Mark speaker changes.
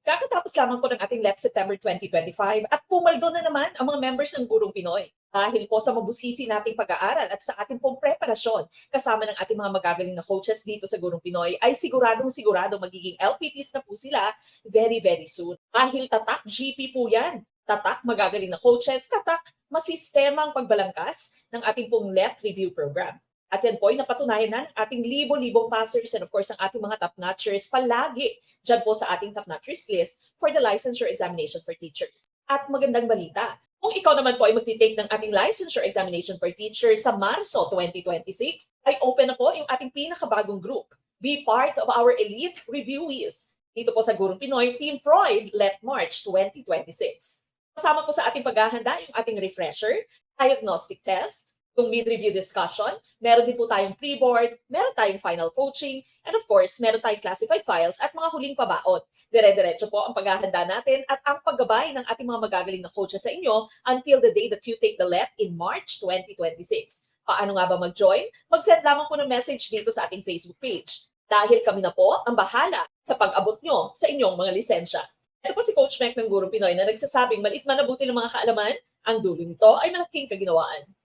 Speaker 1: Kakatapos lamang po ng ating Let's September 2025 at pumaldo na naman ang mga members ng Gurong Pinoy. Dahil po sa mabusisi nating pag-aaral at sa ating pong preparasyon kasama ng ating mga magagaling na coaches dito sa Gurong Pinoy ay siguradong magiging LPTs na po sila very soon. Dahil tatak GP po yan. Tatak magagaling na coaches, tatak masistemang pagbalangkas ng ating pong LEP review program. At yan po ay napatunayan na ng ating libo-libong passers and of course ang ating mga top-notchers palagi dyan po sa ating top-notchers list for the licensure examination for teachers. At magandang balita, kung ikaw naman po ay magtitake ng ating licensure examination for teachers sa Marso 2026, ay open na po yung ating pinakabagong group. Be part of our elite reviewees. Dito po sa Gurong Pinoy, Team Freud, Let March 2026. Kasama po sa ating paghahanda yung ating refresher, diagnostic test, yung mid-review discussion, meron din po tayong pre-board, meron tayong final coaching, and of course, meron tayong classified files at mga huling pabaon. Dire-diretso po ang paghahanda natin at ang paggabay ng ating mga magagaling na coaches sa inyo until the day that you take the LEP in March 2026. Paano nga ba mag-join? Mag-send lamang po ng message dito sa ating Facebook page. Dahil kami na po ang bahala sa pag-abot nyo sa inyong mga lisensya. Ito po si Coach Mek ng Gurong Pinoy na nagsasabing maliit man na buti ng mga kaalaman, ang dulo nito ay malaking kaginawaan.